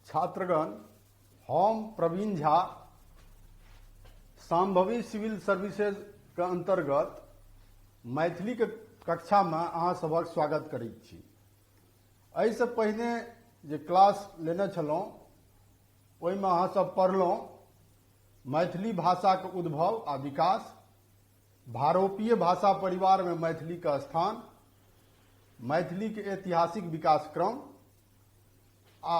छात्रगण, हम Praveen Jha Shambhavi civil services के अंतर्गत मैथिली के कक्षा में अहाँ सबक स्वागत करैत छी। एहिसँ पहिने जे क्लास लेने छलहुँ ओहिमे अहाँ सब पढ़लहुँ मैथिली भाषा के उद्भव आ विकास, भारोपीय भाषा परिवार में मैथिली का स्थान, मैथिली के ऐतिहासिक विकास क्रम आ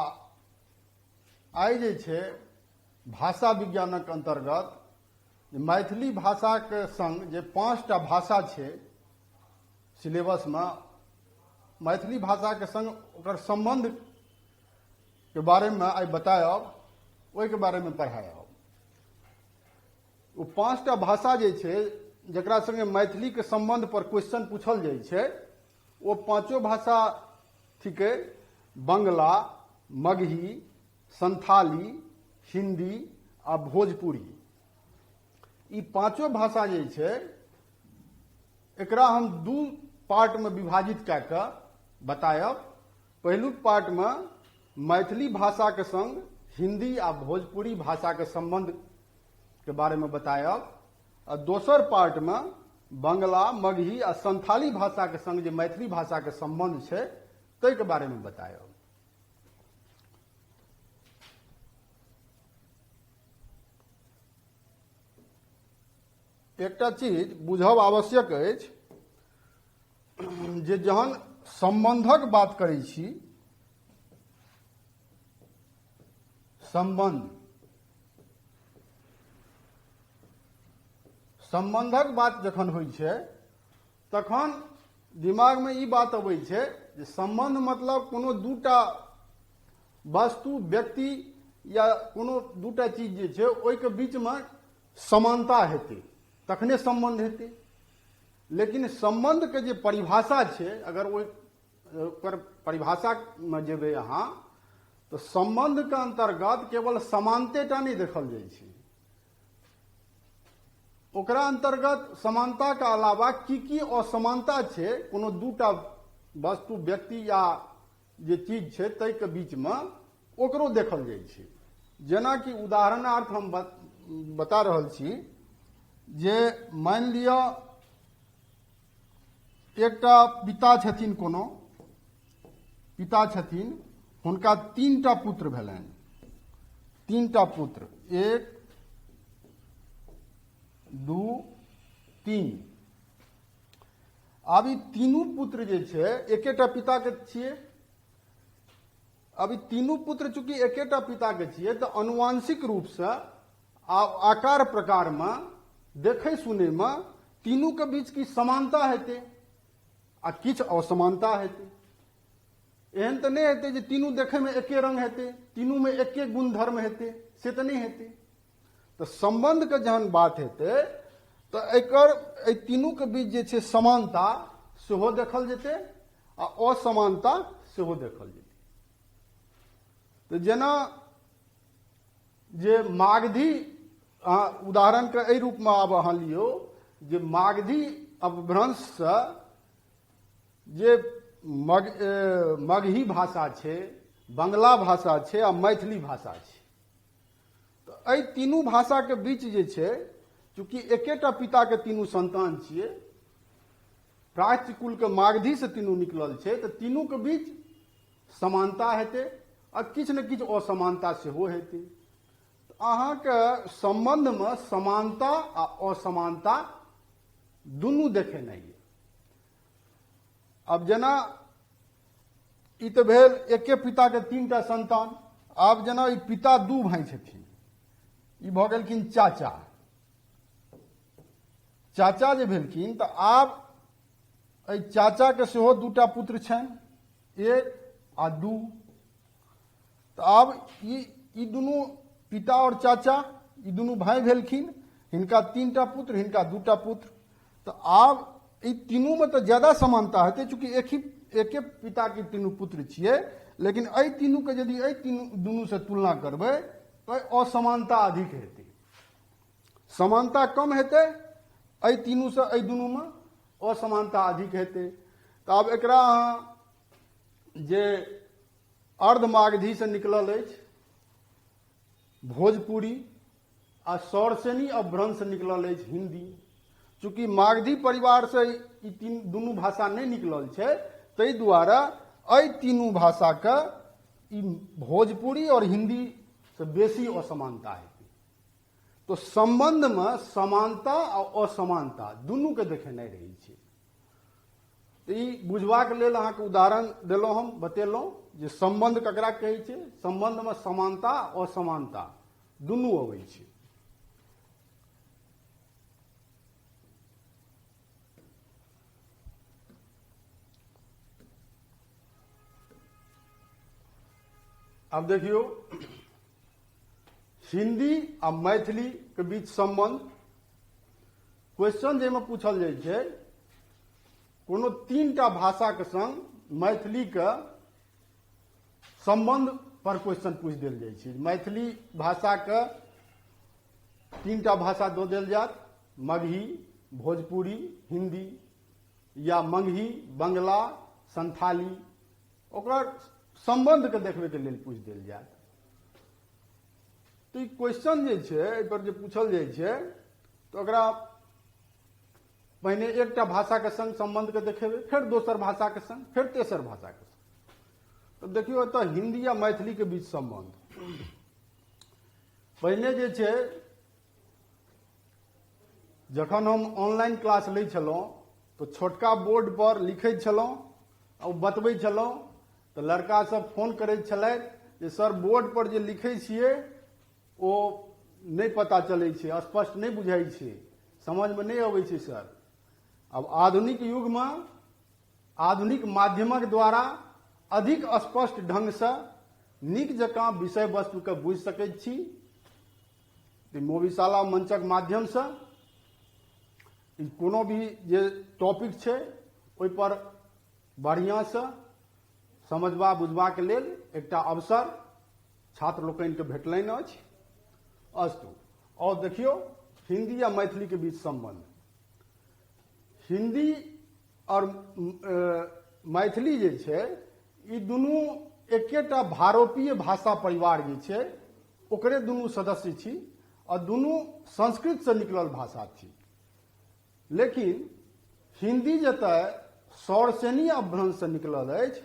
आइ जे छै भाषा विज्ञानक अंतर्गत मैथिली भाषा के संग जे 5टा भाषा छै सिलेबस में, मैथिली भाषा के संग ओकर संबंध के बारे में आइ बतायब, ओहि के बारे में पढ़ायब। वो 5टा भाषा जे छै जकरा संगे मैथिली के संबंध पर क्वेश्चन पूछल जाइ छै, वो 5 भाषा थिके बंगला, मगही, संथाली, हिंदी आ भोजपुरी। ई 5 भाषा जे छै एकरा हम 2 पार्ट में विभाजित कए कऽ बतायब। पहिलुक पार्ट में मैथिली भाषा के संग हिंदी आ भोजपुरी भाषा के संबंध के बारे में बतायब आ दोसर पार्ट में बंगला, मगही आ संथाली भाषा के संग जे मैथिली भाषा के संबंध छै ताहि के बारे में बतायब। एकटा चीज बुझब आवश्यक अछि जे जहन संबंधक बात करै छी, संबंधक बात जखन होइ छै तखन दिमाग में ई बात अबै छै जे संबंध मतलब कोनो 2टा वस्तु, व्यक्ति या कोनो 2टा चीज जे छै ओहि के बीच में समानता हेतै तखने संबंध हेतै। लेकिन संबंध के जे परिभाषा छै, अगर ओकर परिभाषा में जेबै अहाँ तो संबंध के अंतर्गत केवल समानतेटा नहीं देखल जाइ छै, ओकरा अंतर्गत समानता के अलावा की असमानता छै कोनो 2टा वस्तु, व्यक्ति या जे चीज छै ताहि के बीच में ओकरो देखल जाइ छै। जेना कि उदाहरणार्थ हम बता रहल छी जे मान लिअ एकटा पिता छथिन, कोनो पिता छथिन, हुनका 3टा पुत्र भेलनि, 3टा पुत्र, 1 2 3। अब ई तीनू पुत्र जे छै एकेटा पिता के छियै। अब ई तीनू पुत्र चूंकि एकेटा पिता के छियै तो आनुवंशिक रूप से आकार प्रकार में, देखे सुने में तीनू के बीच की समानता हेतै आ किछ असमानता हेतै। एहन तो नहीं हेतै जे तीनू देखे में एके रंग हेतै, तीनू में एके गुणधर्म हेतै, से तो नहीं हेतै। तो संबंध के जहन बात हेतै तो एकर तीनू के बीच जे छै समानता सेहो देखल जेतै आ असमानता सेहो देखल जेतै। तो जेना जे मागधी, उदाहरण के एहि रूप में आब अहाँ लियौ जे मागधी अपभ्रंश से जे मगही भाषा छै, बंगला भाषा छै आ मैथिली भाषा छै, तो एहि तीनू भाषा के बीच जे छै चूंकि एकेटा पिता के तीनू संतान छियै, प्राच्य कुल के मागधी से तीनू निकलल छै, तो तीनू के बीच समानता हेतै आ किछु ने किछु असमानता सेहो हेतै। अहाँ के संबंध में समानता आ असमानता दुनू देखेनाइ है। अब जेना ई तो भेल एके पिता के 3टा संतान। आब जेना ई पिता 2 भाई छथिन, ई भऽ गेलखिन चाचा। चाचा जे भेलखिन तऽ आब एहि चाचा के सेहो 2टा पुत्र छनि, 1 आ 2। तऽ आब ई दुनू पिता और चाचा, ई दुनू भाई भेलखिन, हिनका 3टा पुत्र, हिनका 2टा पुत्र। तो आब ई तीनू में तो ज्यादा समानता हेतै चूंकि एके पिता के तीनू पुत्र छियै। लेकिन एहि तीनू के यदि एहि दुनू से तुलना करबै तो असमानता अधिक हेतै, समानता कम हेतै। एहि तीनू से एहि दुनू में असमानता अधिक हेतै। तो आब एकरा अहाँ जे अर्धमागधी से निकलल अछि भोजपुरी आ सौरसेनी अपभ्रंश निकलल अछि हिंदी। चूँकि मागधी परिवार से ई दुनू भाषा नहीं निकलल छै, ताहि दुआरे एहि तीनू भाषा के ई भोजपुरी और हिंदी से बेसी असमानता है। तो संबंध में समानता और असमानता दुनू के देखेनाइ रही छै। तो ई बुझबाक लेल अहाँके उदाहरण देलहुँ, हम बतेलहुँ जे संबंध ककरा कहै छै। संबंध में समानता असमानता दुनू अबै छै। अब देखियो हिंदी आ मैथिली के बीच संबंध। क्वेश्चन जाहिमे पूछल जाइ छै, कोनो तीनटा भाषा के संग मैथिली के संबंध पर क्वेश्चन पूछ देल जाइ छै। मैथिली भाषा के तीनटा भाषा दो देल जात, मगही, भोजपुरी, हिंदी, या मंगही, बंगला, संथाली, ओकर संबंध के देखबे के लेल पूछ देल जात। तो ई क्वेश्चन जे छै, एहि पर जे पूछल जाइ छै, तो ओकरा पहिने एकटा भाषा के संग संबंध के देखेबै, फिर दोसर भाषा के संग, फिर तेसर भाषा के संग। तो देखियो एतऽ हिंदी आ मैथिली के बीच संबंध। पहिने जे छै, जखन हम ऑनलाइन क्लास लै छलहुँ तो छोटका बोर्ड पर लिखै छलहुँ आ बतबै छलहुँ, तो लड़का सब फोन करैत छलथि जे सर बोर्ड पर जे लिखै छियै ओ नहीं पता चलै छै, स्पष्ट नहीं बुझाई छै, समझ में नहीं अबै छै सर। अब आधुनिक युग में आधुनिक माध्यमक द्वारा अधिक स्पष्ट ढंग से नीक जकाँ विषय वस्तु के बुझि सकैत छी। मोविशाला मंचक माध्यम से कोनो भी जे टॉपिक छै ओहि पर बढ़िया से समझबा बुझबा के लेल एकटा अवसर छात्र लोकनि के भेटलनि अछि। अस्तु, और देखियो हिंदी या मैथिली के बीच संबंध। हिंदी और मैथिली जे छै, ई दुनू एकेटा भारोपीय भाषा परिवार जे छै ओकरे दुनू सदस्य छी और दुनू संस्कृत से निकलल भाषा छी। लेकिन हिंदी जतय सौरसेनी अपभ्रंश से निकलल अछि,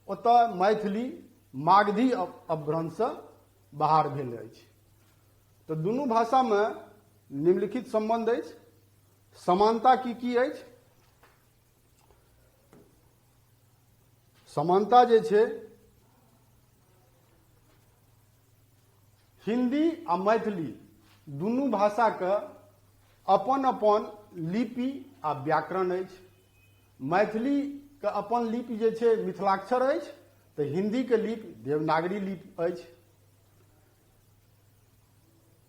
ओतय मैथिली मागधी अपभ्रंश से बाहर भेल अछि। तो दुनू भाषा में निम्नलिखित संबंध अछि। समानता की अछि? समानता जे छै, हिंदी आ मैथिली दुनू भाषा के अपन अपन लिपि आ व्याकरण अछि। मैथिली के अपन लिपि जे छै मिथिलाक्षर अछि, तो हिंदी के लिपि देवनागरी लिपि अछि।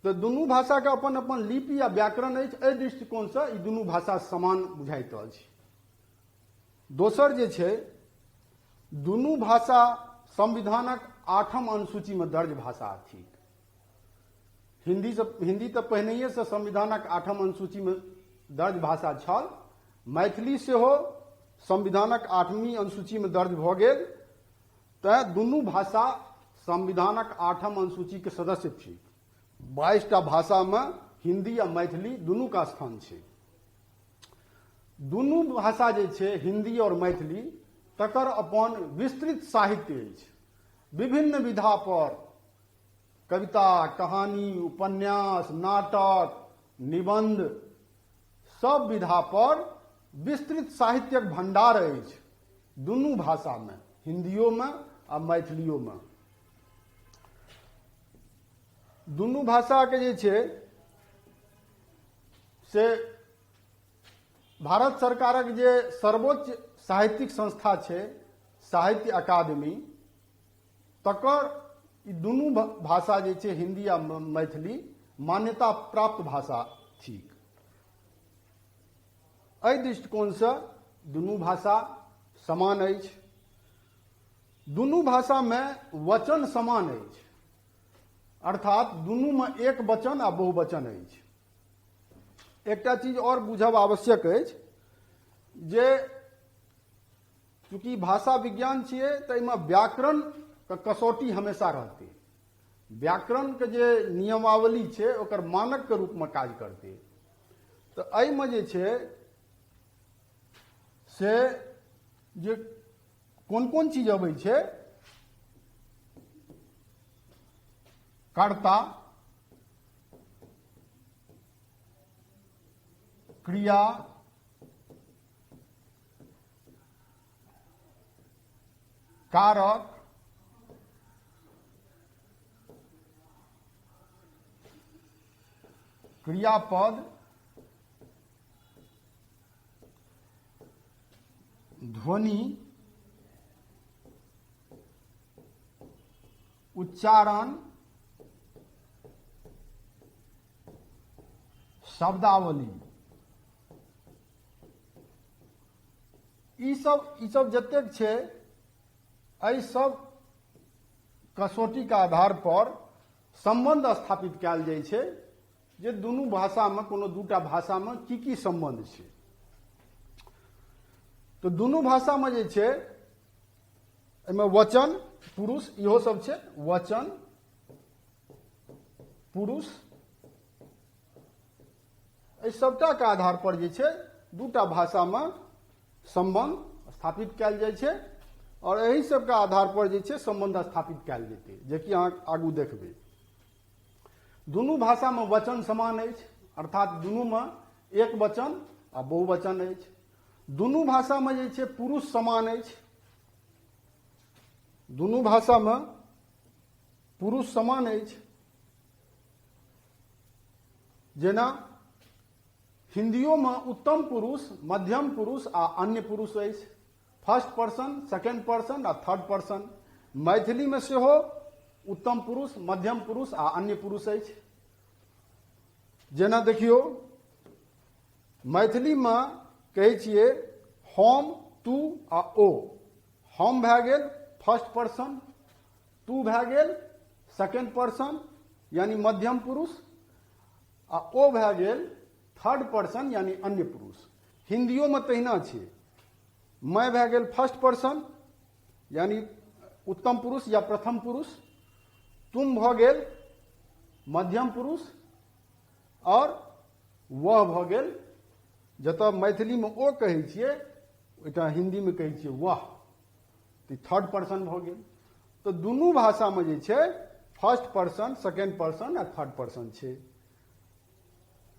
तो दुनू भाषा के अपन अपन लिपि आ व्याकरण अछि। एहि दृष्टिकोण से ई दुनू भाषा समान बुझाइत अछि। दोसर जे छै, दुनू भाषा संविधानक 8म अनुसूची में दर्ज भाषा थी। हिंदी तो पहिनहिए से संविधानक 8म अनुसूची में दर्ज भाषा छल। मैथिली सेहो संविधानक 8वीं अनुसूची में दर्ज भ गेल। तैं दुनू भाषा संविधानक 8म अनुसूची के सदस्य थी। 22टा भाषा में हिंदी आ मैथिली दुनू का स्थान छै। दुनू भाषा जे छै, हिंदी और मैथिली, तकर अपन विस्तृत साहित्य अछि। विभिन्न विधा पर कविता, कहानी, उपन्यास, नाटक, निबंध, सब विधा पर विस्तृत साहित्यक भंडार अछि दुनू भाषा में, हिंदियो में आ मैथिलियो में। दुनू भाषा के जे छै से भारत सरकारक जे सर्वोच्च साहित्यिक संस्था छै, साहित्य अकादमी, तकर ई दुनू भाषा जे छै, हिंदी आ मैथिली, मान्यता प्राप्त भाषा थिक। एहि दृष्टिकोण से दुनू भाषा समान अछि। दुनू भाषा में वचन समान अछि, अर्थात दुनू में एक वचन आ बहुवचन अछि। एकटा चीज और बुझब आवश्यक अछि जे चूंकि भाषा विज्ञान छियै, तो एहिमे व्याकरण के कसौटी हमेशा रहतै। व्याकरण के जे नियमावली छै ओकर मानक के रूप में काज करते। तो एहिमे जे छै से जे कोन कोन चीज अबै छै, कर्ता, क्रिया, कारक, क्रियापद, ध्वनि, उच्चारण, शब्दावली, ई सब जतेक छै, एहि सब कसौटी के आधार पर संबंध स्थापित कयल जाइ छै जे दुनू भाषा में, कोनो दूटा भाषा में की संबंध छै। तो दुनू भाषा में जे छै एहिमे वचन, पुरुष, इहो सब छै, वचन, पुरुष, एहि सबटा के आधार पर जे छै दूटा भाषा में संबंध स्थापित कयल जाइ छै और एहि सबके आधार पर जे छै संबंध स्थापित कयल जेतै, जेकि अहाँ आगू देखबै। दुनू भाषा में वचन समान अछि, अर्थात दुनू में एक वचन आ बहुवचन अछि। दुनू भाषा में जे छै पुरुष समान अछि, दुनू भाषा में पुरुष समान अछि। जेना हिंदियो में उत्तम पुरुष, मध्यम पुरुष आ अन्य पुरुष अछि, फर्स्ट पर्सन, सेकेंड पर्सन आ थर्ड पर्सन। मैथिली में सेहो उत्तम पुरुष, मध्यम पुरुष आ अन्य पुरुष अछि। जेना देखियो मैथिली में कहै छियै हम, तू आ ओ। हम भए गेल फर्स्ट पर्सन, तू भए गेल सेकेंड पर्सन यानी मध्यम पुरुष, आ ओ भए गेल थर्ड पर्सन यानी अन्य पुरुष। हिंदियो में तहिना छै, मैं भए गेल फर्स्ट पर्सन यानी उत्तम पुरुष या प्रथम पुरुष, तुम भऽ गेल मध्यम पुरुष और वह भऽ गेल, जतऽ मैथिली में ओ कहै छियै ओहिठाम हिंदी में कहै छियै वह, तो थर्ड पर्सन भऽ गेल। तो दुनू भाषा में जे छै फर्स्ट पर्सन, सेकेंड पर्सन आ थर्ड पर्सन छै।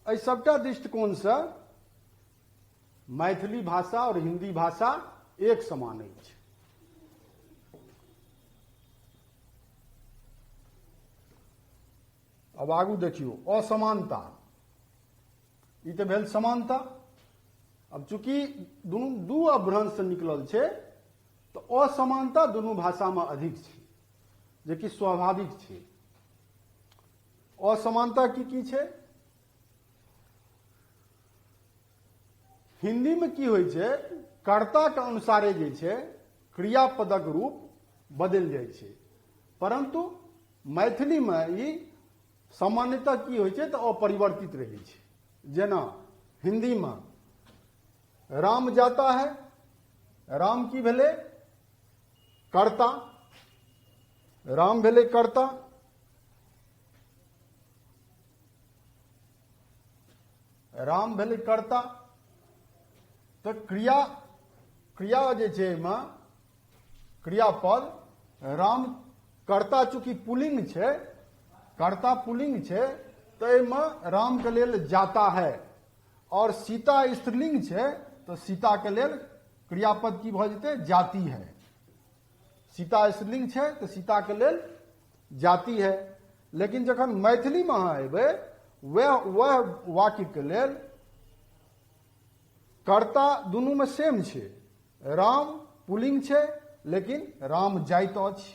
एहि सबटा दृष्टिकोण से मैथिली भाषा और हिंदी भाषा एक समान अछि। अब आगू देखियो असमानता, ई तो भेल समानता। अब चूंकि दुनू दू अभ्रंश से निकलल छै तो असमानता दुनू भाषा में अधिक छै, जेकि स्वाभाविक छै। असमानता की छै? हिंदी में की होइ छै, कर्ता के अनुसारे जे छै क्रियापदक रूप बदल जाइ छै, परंतु मैथिली में ई सामान्यतः की होइ छै तो अपरिवर्तित रहै छै। जेना हिंदी में राम जाता है, राम की भेले कर्ता, राम भेले कर्ता, राम भेले कर्ता। तो क्रिया जे छै एहिमे क्रियापद राम, कर्ता चूंकि पुल्लिंग छै, कर्ता पुल्लिंग छै तो एहिमे राम के लेल जाता है, और सीता स्त्रीलिंग छै तो सीता के लेल क्रियापद की भऽ जेतै जाती है। सीता स्त्रीलिंग छै तो सीता के लेल जाती है। लेकिन जखन मैथिली में अहाँ अयबै वह वाक्य के लेल कर्ता दुनू में सेम छै, राम पुल्लिंग छै लेकिन राम जाइत अछि,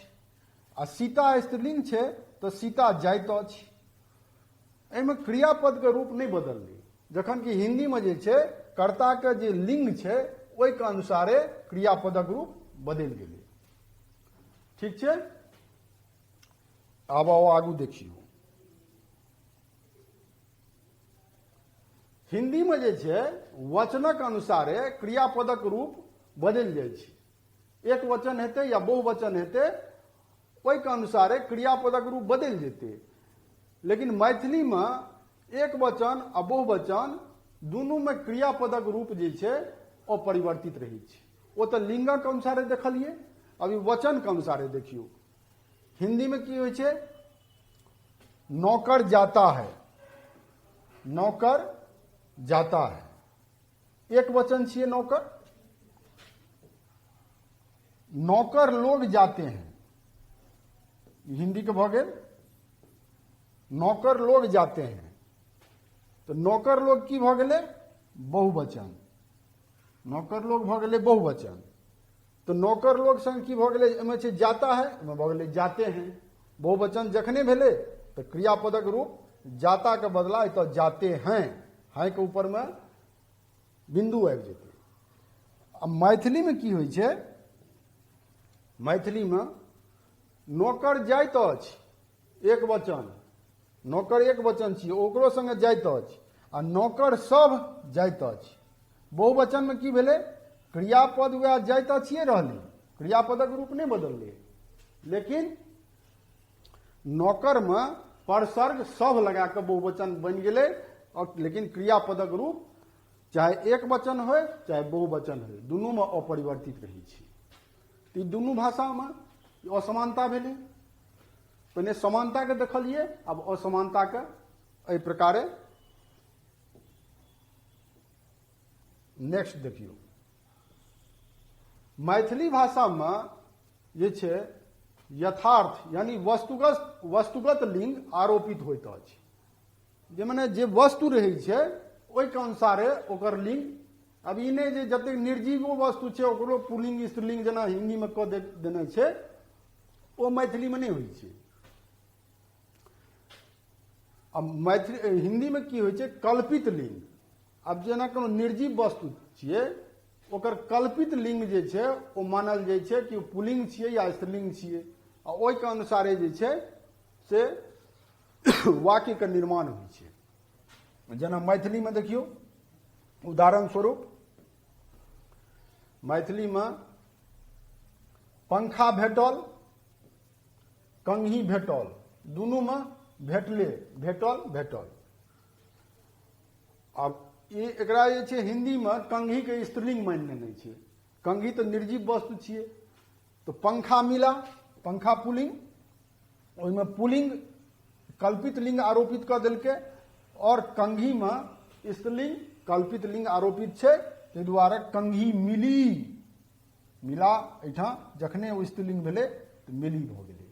आ सीता स्त्रीलिंग छै तो सीता जाइत अछि। एहिमे क्रियापद के रूप नहीं बदललै, जखन कि हिंदी में जे छै कर्ता के जे लिंग छै ओहि के अनुसारे क्रियापदक रूप बदलि गेलै। ठीक छै, आब आओ आगू देखियो। हिंदी में जे छै वचनक अनुसारे क्रियापदक रूप बदलि जाइ छै। एक वचन हेतै या बहुवचन हेतै, ओहि के अनुसारे क्रियापदक रूप बदल जेतै। लेकिन मैथिली में एक वचन आ बहुवचन दुनू में क्रियापदक रूप जे छै अपरिवर्तित रहै छै। ओ तऽ लिंगक अनुसारे देखलिए, अभी वचन के अनुसारे देखियो। हिंदी में की होइ छै, नौकर जाता है, नौकर जाता है, एक वचन छिए नौकर। नौकर लोग जाते हैं, हिंदी के भऽ गेल नौकर लोग जाते हैं। तो नौकर लोग की भऽ गेलै, बहुवचन। नौकर लोग भऽ गेलै बहुवचन। तो नौकर लोग संग की भऽ गेलै, एहिमे छै जाता है, एहिमे भऽ गेलै जाते हैं। बहुवचन जखने भेलै तो क्रियापदक रूप जाता के बदला एतऽ जाते हैं के ऊपर में बिंदु आबि जेतै। अब मैथिली में की होइ छै, मैथिली में नौकर जाइत अछि एक वचन, नौकर एक वचन छियै, ओकरो संगे जाइत अछि, आ नौकर सब जाइत अछि। बहुवचन में की भेलै, क्रियापद वएह जाइत छिए रहलै, क्रियापदक रूप नहीं बदललै। लेकिन नौकर में परसर्ग सब लगा के बहुवचन बन गेलै, और लेकिन क्रियापदक रूप चाहे एक वचन हो चाहे बहुवचन हो, दुनू में अपरिवर्तित रहै छै। ई दुनू भाषा में असमानता भेलै। पहिने समानता के देखलिए, अब असमानता के एहि प्रकारे नेक्स्ट देखियो। मैथिली भाषा में जे छै यथार्थ यानी वस्तुगत लिंग आरोपित होइत अछि। जे मने जे वस्तु रहै छै ओहि के अनुसारे ओकर लिंग। अब ई नहीं जे जतेक निर्जीवो वस्तु छै ओकरो पुल्लिंग स्त्रीलिंग जेना हिंदी में कऽ देने छै, ओ मैथिली में नहीं होइ छै। अब मैथिली हिंदी में की होइ छै, कल्पित लिंग। अब जेना कोनो निर्जीव वस्तु छियै ओकर कल्पित लिंग जे छै ओ मानल जाइ छै कि पुल्लिंग छियै या स्त्रीलिंग छियै, आ ओहि के अनुसारे जे छै से वाक्य के निर्माण होइ छै। जेना मैथिली में देखियो, उदाहरण स्वरूप मैथिली में पंखा भेटल, कंघी भेटल, दुनू में भेटले, भेटल भेटल। अब एकरा जे छै हिंदी में कंघी के स्त्रीलिंग मान लेने छै। कंघी तो निर्जीव वस्तु छियै, तो पंखा मिला, पंखा पुल्लिंग, ओहिमे पुल्लिंग कल्पित लिंग आरोपित कऽ देलकै, और कंघी में स्त्रीलिंग कल्पित लिंग आरोपित छै, ताहि दुआरे कंघी मिली। मिला एहिठाम जखने ओ स्त्रीलिंग भेलै तऽ मिली भऽ गेलै।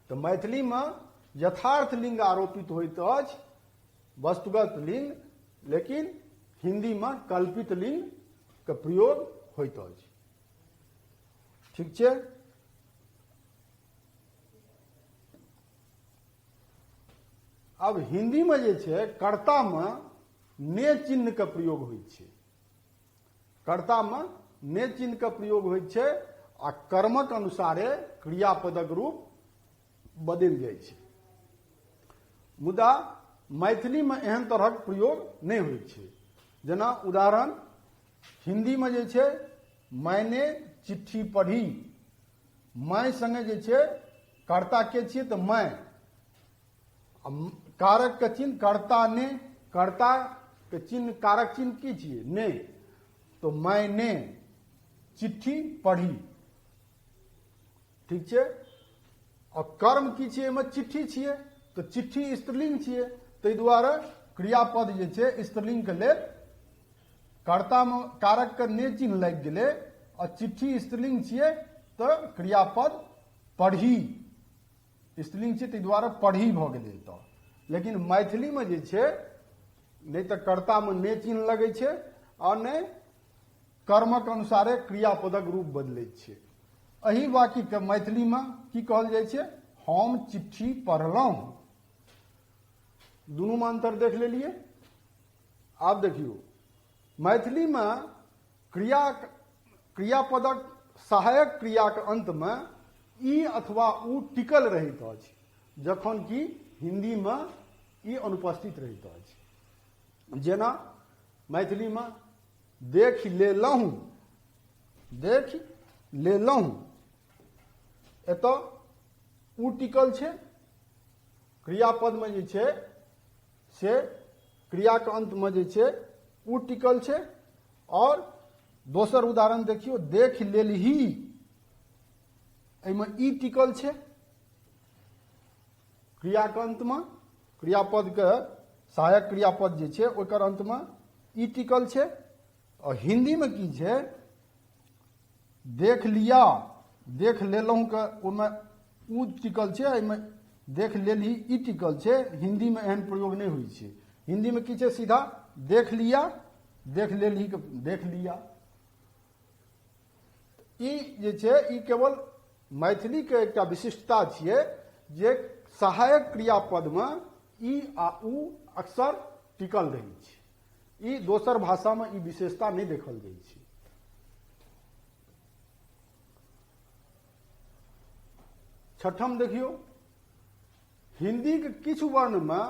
तऽ मैथिली में यथार्थ लिंग आरोपित होइत अछि, वस्तुगत लिंग, लेकिन हिंदी में कल्पित लिंग के प्रयोग होइत अछि। ठीक छै। अब हिंदी में जे छै कर्ता में ने चिन्ह के प्रयोग होइ छै। कर्ता में ने चिन्ह के प्रयोग होइ छै, आ कर्मक अनुसारे क्रियापदक रूप बदलि जाइ छै। मुदा मैथिली में एहन तरहक प्रयोग नहीं होइ छै। जेना उदाहरण हिंदी में जे छै, मैंने चिट्ठी पढ़ी, मैं संगे जे छै कर्ता के छियै तऽ मैं, कारक के चिन्ह कर्ता ने, कर्ता के चिन्ह कारक चिन्ह की छियै, ने, तो मैंने चिट्ठी पढ़ी। ठीक छै। और कर्म की छियै, एहिमे चिट्ठी छियै, तो चिट्ठी स्त्रीलिंग छियै, ताहि दुआरे क्रियापद जे छै स्त्रीलिंग के लेल कर्ता में कारक के ने चिन्ह लागि गेलै, और चिट्ठी स्त्रीलिंग छियै तो क्रियापद पढ़ी स्त्रीलिंग छियै, ताहि दुआरे पढ़ी भऽ गेलै। तऽ लेकिन मैथिली में जे छै नहीं तो कर्ता में ने चिन्ह लगै छै, और नहीं कर्मक अनुसारे क्रियापदक रूप बदलै छै। एही वाक्य के मैथिली में की कहल जाइ छै, हम चिट्ठी पढ़लहुँ। दुनू में अंतर देख लेलिए। आब देखियो मैथिली में क्रियापदक सहायक क्रिया के अंत में ई अथवा उ टिकल रहैत अछि, जखन कि हिंदी में ई अनुपस्थित रहैत अछि। जेना मैथिली में देख लेलहुँ, देख लेलहुँ, एतऽ उ टिकल छै, क्रियापद में जे छै से क्रिया के अंत में जे छै उ टिकल छै। और दोसर उदाहरण देखियो, देख लेलही, एहिमे ई टिकल छै क्रिया के अंत में, क्रियापद के सहायक क्रियापद जे छै ओकर अंत में ई टिकल छै। और हिंदी में की छै, देख लिया, देख लेलहुँ के ओहिमे उ टिकल छै, एहिमे देख लेलही ई टिकल छै। हिंदी में एहन प्रयोग नहीं हुई छै। हिंदी में की छै, सीधा देख लिया, देख लेलही के देख लिया। ई जे छै ई केवल मैथिली के एकटा विशिष्टता छियै जे सहायक क्रियापद में ई आ उ अक्सर टिकल रहै छै। ई दोसर भाषा में ई विशेषता नहीं देखल जाइ छै। छठम देखियो, हिंदी के किछु वर्ण में,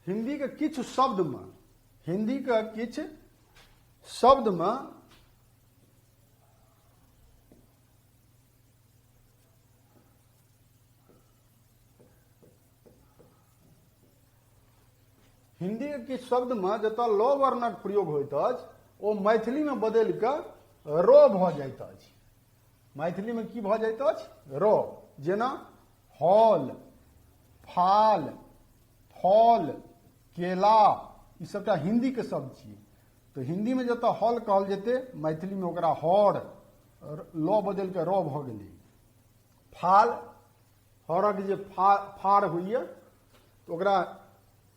हिंदी के किछु शब्द में, हिंदी के किछु शब्द में हिंदी के किछु शब्द में जतऽ ल वर्णक प्रयोग होइत अछि ओ मैथिली में बदलि कऽ र भऽ जाइत अछि। मैथिली में की भऽ जाइत अछि, र। जेना हॉल, फाल, फल, केला, ई सबटा हिंदी के शब्द छियै। तो हिंदी में जतऽ हॉल कहल जेतै, मैथिली में ओकरा हर, ल बदलि कऽ र भऽ गेलै। फाल, हरक जे फाड़ होइए तो ओकरा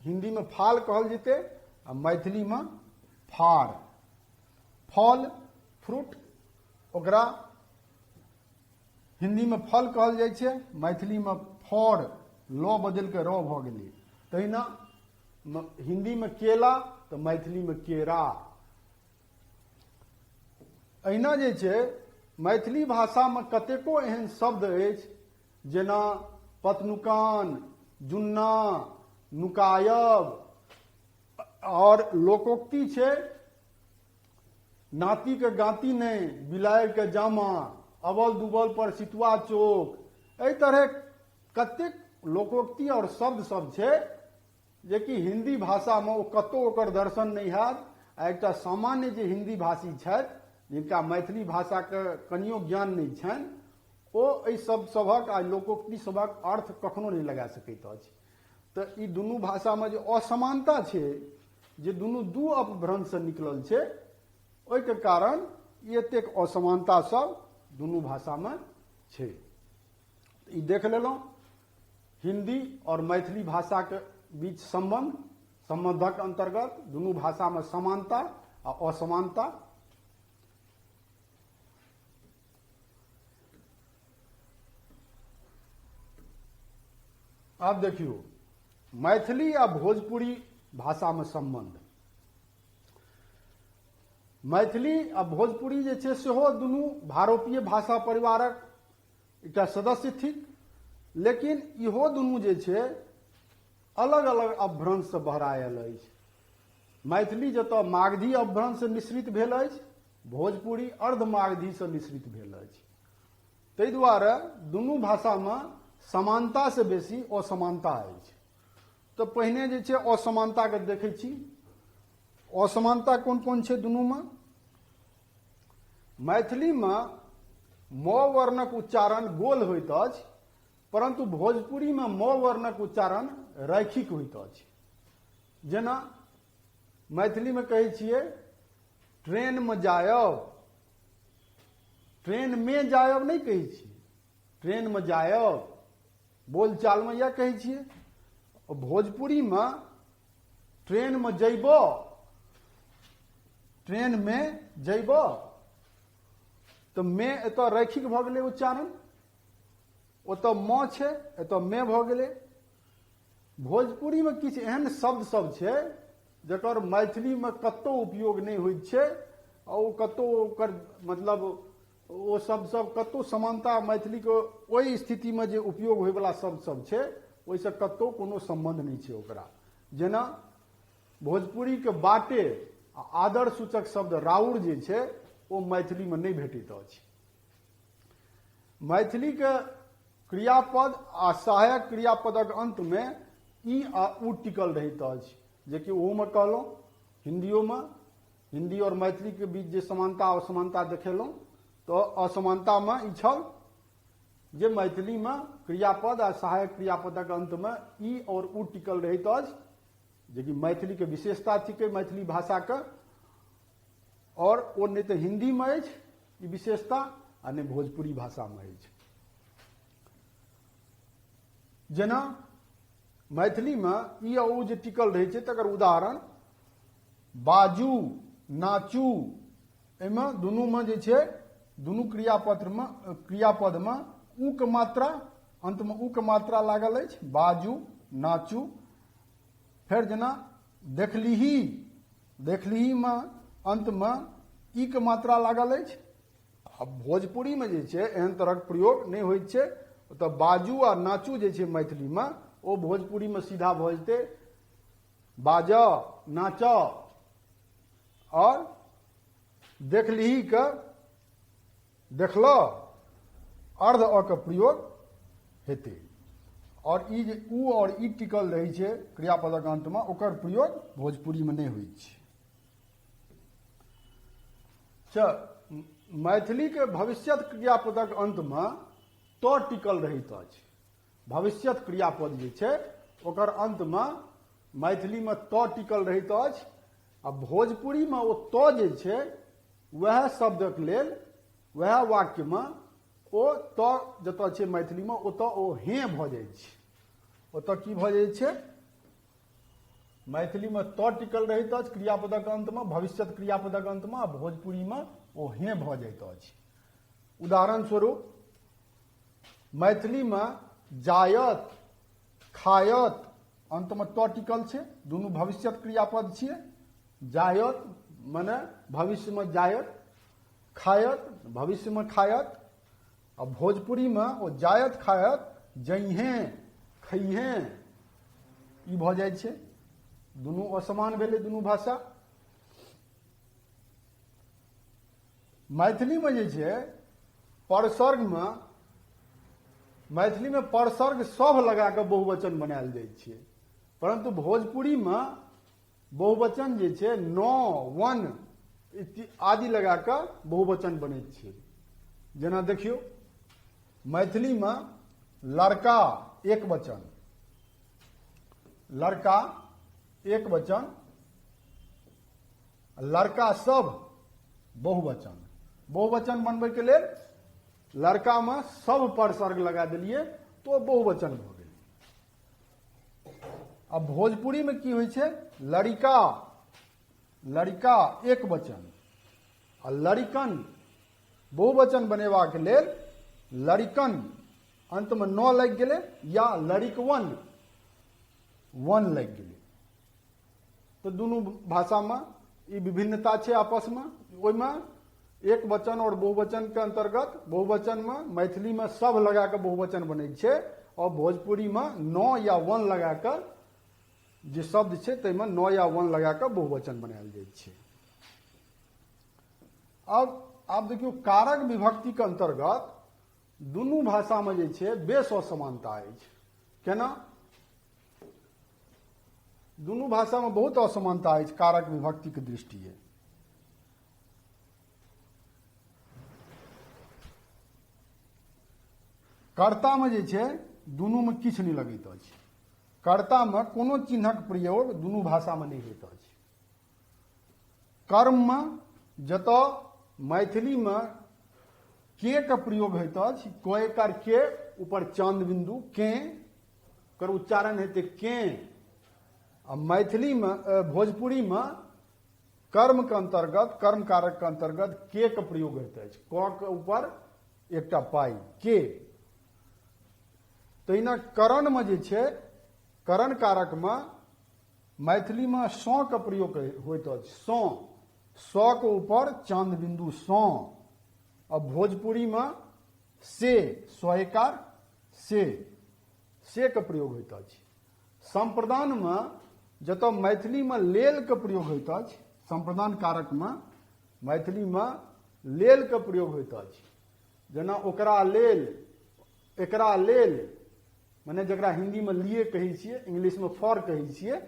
हिंदी में फाल कहल जेतै आ मैथिली में फाड़। फल, फ्रूट, ओकरा हिंदी में फल कहल जाइ छै, मैथिली में फड़, ल बदलि कऽ र भऽ गेलै। तहिना हिंदी में केला तऽ मैथिली में केरा। अहिना जे छै मैथिली भाषा में कतेको एहन शब्द अछि जेना पतनुकान, जुन्ना, नुकायब, और लोकोक्ति छै नाती के गाती नहीं, बिलाड़ि के जामा, अबल दुबल पर सितुआ चोक। एहि तरह कतेक लोकोक्ति और शब्द सब छै जे कि हिंदी भाषा में ओ कतौ ओकर दर्शन नहीं हैत। आ एकटा सामान्य जे हिंदी भाषी छथि जिनका मैथिली भाषा के कनियो ज्ञान नहीं छनि, ओ एहि शब्द सभक आ लोकोक्ति सभक अर्थ कखनो नहीं लगा सकैत अछि। तऽ ई दुनू भाषा में जे असमानता छै, जे दुनू दू अपभ्रंश से निकलल छै, ओहिके कारण ई एतेक असमानता सब दुनू भाषा में छै। ई देख लेलहुँ हिंदी और मैथिली भाषा के बीच संबंध, संबंधक अंतर्गत दुनू भाषा में समानता आ असमानता। अब देखियो मैथिली आ भोजपुरी भाषा में संबंध। मैथिली आ भोजपुरी जे छै सेहो दुनू भारोपीय भाषा परिवारक एकटा सदस्य थिक, लेकिन इहो दुनू जे छै अलग अलग अपभ्रंश से बहरायल अछि। मैथिली जतऽ मागधी अपभ्रंश से मिश्रित भेल अछि, भोजपुरी अर्धमागधी से मिश्रित भेल अछि। ताहि दुआरे दुनू भाषा में समानता से बेसी असमानता अछि। तो पहिने जे छै असमानता के देखै छी। असमानता कोन कोन छै दुनू में? मैथिली में म वर्णक उच्चारण गोल होइत अछि, परंतु भोजपुरी में म वर्णक उच्चारण रैखिक होइत अछि। जेना मैथिली में कहै छियै ट्रेन में जायब, ट्रेन में जायब नहीं कहै छी, ट्रेन में जायब बोलचाल में यह कहै छियै। भोजपुरी में ट्रेन में जइबो, ट्रेन में जइबो, तो में एतऽ रैखिक भऽ गेलै उच्चारण, ओतऽ म छै एतऽ में भऽ गेलै। भोजपुरी में किछु एहन शब्द सब छै जकर मैथिली में कतौ उपयोग नहीं होइत छै, आ ओ कतौ ओकर मतलब ओ शब्द सब कतौ समानता मैथिली के ओहि स्थिति में जे उपयोग होय वाला शब्द सब छै ओहिसँ कतौ कोनो संबंध नहीं छै ओकरा। जेना भोजपुरी के बाटे आ आदर सूचक शब्द राउर जे छै ओ मैथिली में नहीं भेटैत अछि। मैथिली के क्रियापद आ सहायक क्रियापदक अंत में ई आ उ टिकल रहैत अछि, जेकि ओहोमे कहलहुँ हिंदियोमे हिंदी और मैथिली के बीच जे समानता असमानता देखेलहुँ तो असमानता में ई छल जे मैथिली में क्रियापद आ सहायक क्रियापदक अंत में ई और उ टिकल रहैत अछि, जेकि मैथिली के विशेषता थिके मैथिली भाषा के, और ओ नहीं तो हिंदी में अछि ई विशेषता आ नहीं भोजपुरी भाषा में अछि। जेना मैथिली में ई आ उ जे टिकल रहै छै तकर उदाहरण बाजू, नाचू, एमे दुनू में जे छै दुनू क्रियापद में उ के मात्रा अंत में उ के मात्रा लागल अछि, बाजू, नाचू। फिर जेना देखलिही, देखलिही में अंत में ई के मात्रा लागल अछि। अब भोजपुरी में जे छै एहन तरहक प्रयोग नहीं होइत छै, तो बाजू आ नाचू जे छै मैथिली में ओ भोजपुरी में सीधा भ जेतै बाज, नाच, और देखलिही के देखल अर्ध अ के प्रयोग हेतै, और ई जे उ और ई टिकल रहै छै क्रियापदक अंत में ओकर प्रयोग भोजपुरी में नहीं होइत छै। मैथिली के भविष्यत क्रियापदक अंत में त टिकल रहैत अछि। भविष्यत क्रियापद जे छै ओकर अंत में मैथिली में त टिकल रहैत अछि, आ भोजपुरी में ओ त जे छै वह शब्दक लेल वह वाक्य में ओ त जतऽ छै मैथिली में ओतऽ ओ हें भ जाइ छै, ओतऽ की भ जाइ छै मैथिली में त टिकल रहैत अछि क्रियापदक अंत में, भविष्यत क्रियापदक अंत में, आ भोजपुरी में ओ हें भ जाइत अछि। उदाहरण स्वरूप मैथिली में जायत, खायत अंत में त टिकल छै, दुनू भविष्यत क्रियापद छियै। जायत माने भविष्य में जायत, खायत भविष्य में खायत, और भोजपुरी में ओ जायत खायत जइहें खइहें ई भ जाइ छै, दुनू असमान भेलै दुनू भाषा। मैथिली में जे छै परसर्ग में मैथिली में परसर्ग सब लगा के बहुवचन बनायल जाइ छै, परंतु भोजपुरी में बहुवचन जे छै न, वन आदि लगा के बहुवचन बनैत छै। जेना देखियो मैथिली में लड़का एक वचन, लड़का एक वचन, लड़का सब बहुवचन। बहुवचन बनबै के लेल लड़का में सब परसर्ग लगा देलिए तो बहुवचन भ गेल। अब भोजपुरी में की होइ छै लड़िका, लड़िका एक वचन, आ लड़िकन बहुवचन बनेबाक लेल लड़िकन अंत में न लग गेलै, या लड़िकवन वन लग गेलै। तो दुनू भाषा में ई विभिन्नता छै आपस में। ओइमें एक वचन और बहुवचन के अंतर्गत बहुवचन में मैथिली में सब लगा के बहुवचन बनै छै, और भोजपुरी में न या वन लगा के जे शब्द छै तैमे न या वन लगा के बहुवचन बनायल जाइ छै। अब आप देखियो कारक विभक्ति के अंतर्गत दुनू भाषा में जे छै बेस असमानता अछि। केना? दुनू भाषा में बहुत असमानता अछि कारक विभक्ति के दृष्टिए। कर्ता में जे छै दुनू में किछु नहीं लगैत अछि। कर्ता में कोनो चिन्हक प्रयोग दुनू भाषा में नहीं होइत अछि। कर्म में जतऽ मैथिली में के का प्रयोग होइत अछि, कोयकार के ऊपर चांद बिंदु के कर उच्चारण हेतै के, आ मैथिली में भोजपुरी में कर्म के अंतर्गत कर्म कारक के अंतर्गत के का प्रयोग होइत अछि, क के ऊपर एकटा पाई के। तहिना करण में जे छै करण कारक में मैथिली में स के प्रयोग होइत अछि, स के ऊपर चांद बिंदु स, और भोजपुरी में से स्वयकार से के प्रयोग होइत अछि। संप्रदान में जतऽ मैथिली में लेल के प्रयोग होइत अछि, संप्रदान कारक में मैथिली में लेल के प्रयोग होइत अछि, जेना ओकरा लेल, एकरा लेल, माने जकरा हिंदी में लिए कहै छियै, इंग्लिश में फॉर कहै छियै,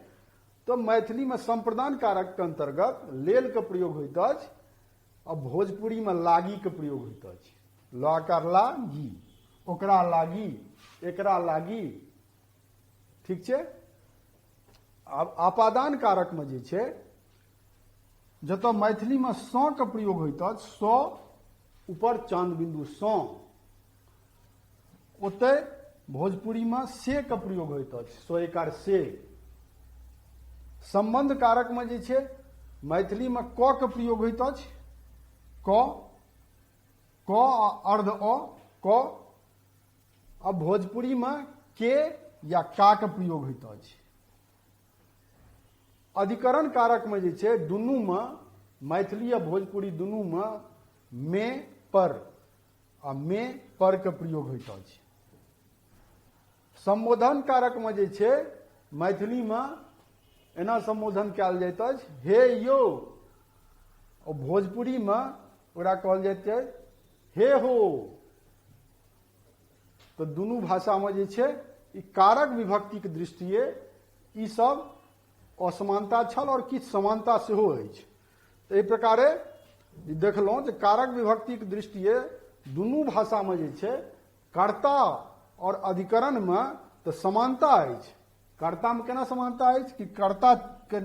तो मैथिली में संप्रदान कारक के अंतर्गत लेल के प्रयोग होइत अछि और भोजपुरी में लागी के प्रयोग होइत अछि। लकार लागी, ओकरा लागी, एकरा लागी, ठीक छै। आब आपादान कारक में जे छै, जतऽ मैथिली में स के प्रयोग होइत अछि, स ऊपर चांद बिंदु स, ओतय भोजपुरी में से के प्रयोग होइत अछि, सो एकार से। संबंध कारक में जे छै, मैथिली में क के प्रयोग होइत अछि, क अर्ध अ, क। अब भोजपुरी में के या का के प्रयोग होइत अछि। अधिकरण कारक में जे छै, दुनू में, मैथिली आ भोजपुरी दुनू में में पर आ में पर के प्रयोग होइत अछि। संबोधन कारक में जे छै, मैथिली में एना संबोधन कयल जाइत अछि, हे यौ, और भोजपुरी में ओकरा कहल जाइत छै हे हो। तो दुनू भाषा में जे छै, ई कारक विभक्ति के दृष्टिए ई सब असमानता छल और किछु समानता सेहो अछि। तो एहि प्रकारे देखलहुँ जे कारक विभक्ति के दृष्टिए दुनू भाषा में जे छै, कर्ता और अधिकरण में तो समानता अछि। कर्ता में केना समानता अछि कि कर्ता के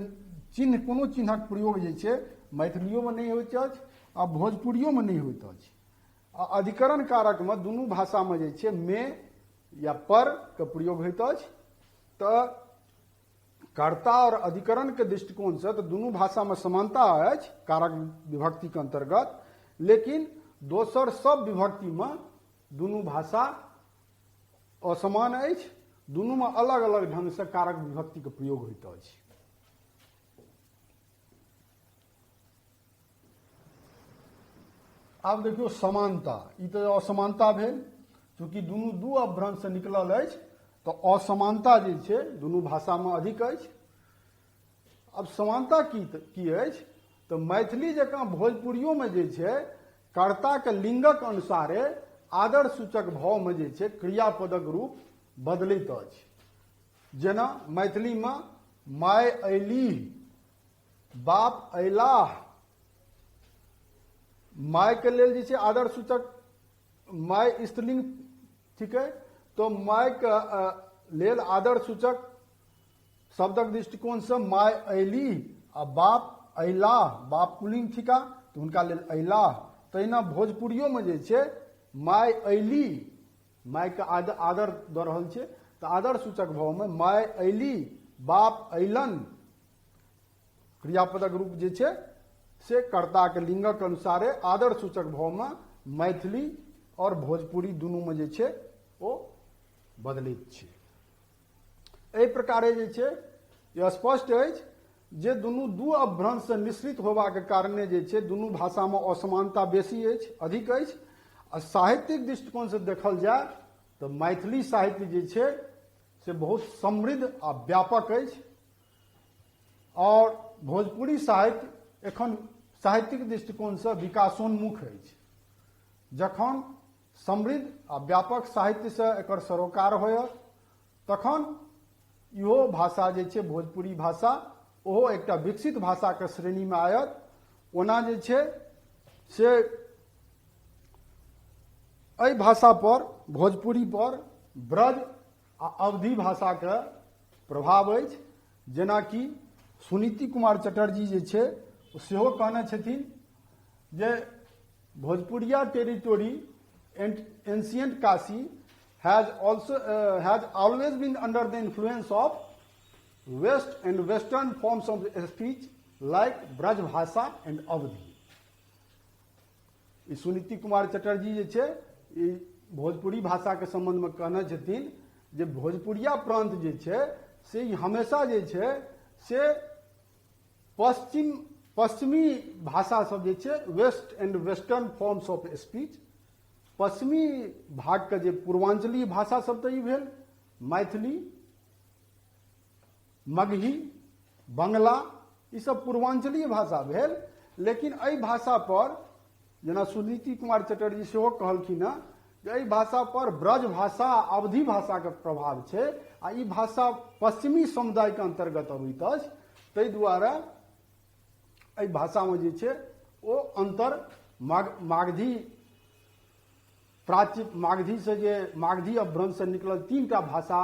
चिन्ह, कोनो चिन्हक प्रयोग जे छै, मैथिलियो में नहीं होइत अछि आ भोजपुरियो में नहीं होइत अछि। आ अधिकरण कारक में दुनू भाषा में जे छै, में या पर के प्रयोग होइत अछि। तो कर्ता और अधिकरण के दृष्टिकोण से तो दुनू भाषा में समानता अछि कारक विभक्ति के अंतर्गत, लेकिन दोसर सब विभक्ति में दुनू भाषा असमान अछि, दुनू में अलग अलग ढंग से कारक विभक्ति के प्रयोग होइत अछि। आब देखियो समानता, ई तो असमानता भेल, चूंकि दुनू दू अपभ्रंश से निकलल अछि, तो असमानता जे छै दुनू भाषा में अधिक अछि। अब समानता की अछि, तो मैथिली जकां भोजपुरियो में जे छै, कर्ता के लिंगक अनुसारे आदर सूचक भाव में जे छै, क्रियापदक रूप बदलैत अछि। जेना मैथिली में माय अयलीह, बाप अयलाह। माय के लेल जे छै आदर सूचक माय स्त्रीलिंग, ठीक है, तो माय के लेल आदर सूचक शब्दक दृष्टिकोण से माय अयली आ बाप अयलाह, बाप पुल्लिंग थिका तो हुनका लेल अयलाह। तहिना भोजपुरियो में जे छै, माय अयली, माय के आदर दऽ रहल छै, तो आदर सूचक भाव में माय अयली, बाप अयलन। क्रियापदक रूप जे छै से कर्ता के लिंगक अनुसारे आदर सूचक भाव में मैथिली और भोजपुरी दुनू में जे छै ओ बदलैत छै। एहि प्रकारे जे छै यह स्पष्ट अछि जे दुनू दू अपभ्रंश से मिश्रित होबाक कारणे जे छै दुनू भाषा में असमानता बेसी अछि, अधिक अछि। आ साहित्यिक दृष्टिकोण से देखल जाय तो मैथिली साहित्य जे छै से बहुत समृद्ध आ व्यापक अछि, और भोजपुरी साहित्य एखन साहित्यिक दृष्टिकोण से विकासोन्मुख अछि। जखन समृद्ध आ व्यापक साहित्य से एकर सरोकार होयत, तखन इहो भाषा जे छै भोजपुरी भाषा ओहो एकटा विकसित भाषा के श्रेणी में आयत। ओना जे छै से एहि भाषा पर, भोजपुरी पर ब्रज आ अवधी भाषा के प्रभाव अछि। जेनाकि सुनीति कुमार चटर्जी जे छै सेहो कहने छथिन जे भोजपुरिया territory and ancient Kashi has always been under the influence of West and Western forms of speech like Braj Bhasha and Avadhi. ई सुनीति कुमार चटर्जी जे छै ई भोजपुरी भाषा के संबंध में कहने छथिन जे भोजपुरिया प्रांत जे छै से ई हमेशा जे छै से पश्चिमी भाषा सब जे छै, west and western forms of speech, पश्चिमी भाग के जे पूर्वांचलीय भाषा सब तो ई भेल, मैथिली, मगही, बंगला, ई सब पूर्वांचलीय भाषा भेल। लेकिन एहि भाषा पर जेना सुनीति कुमार चटर्जी सेहो कहलखिन हँ जे एहि भाषा पर ब्रज भाषा अवधी भाषा के प्रभाव छै आ ई भाषा पश्चिमी समुदाय के अंतर्गत अबैत अछि, ताहि दुआरे एहि भाषा में जे छै ओ अंतर मागधी प्राची मागधी से जे मागधी अपभ्रंश से निकलल 3टा भाषा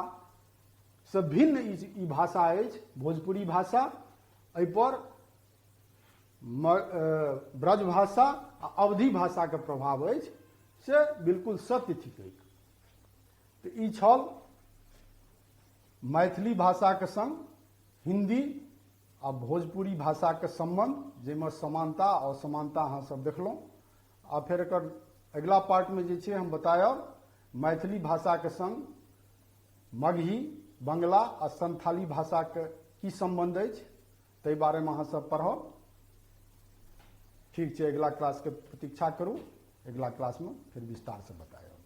से भिन्न ई भाषा अछि भोजपुरी भाषा। एहि पर ब्रज भाषा आ अवधी भाषा के प्रभाव अछि से बिल्कुल सत्य थिक। तो ई छल मैथिली भाषा के संग हिंदी आ भोजपुरी भाषा के संबंध, जाहिमे समानता और असमानता अहाँ सब देखलहुँ। आ फिर एकर अगला पार्ट में जे छै हम बतायब मैथिली भाषा के संग मगही, बंगला आ संथाली भाषा के की संबंध अछि, ताहि बारे में अहाँ सब पढ़ब। ठीक छै, अगला क्लास के प्रतीक्षा करू, अगला क्लास में फिर विस्तार से बतायब।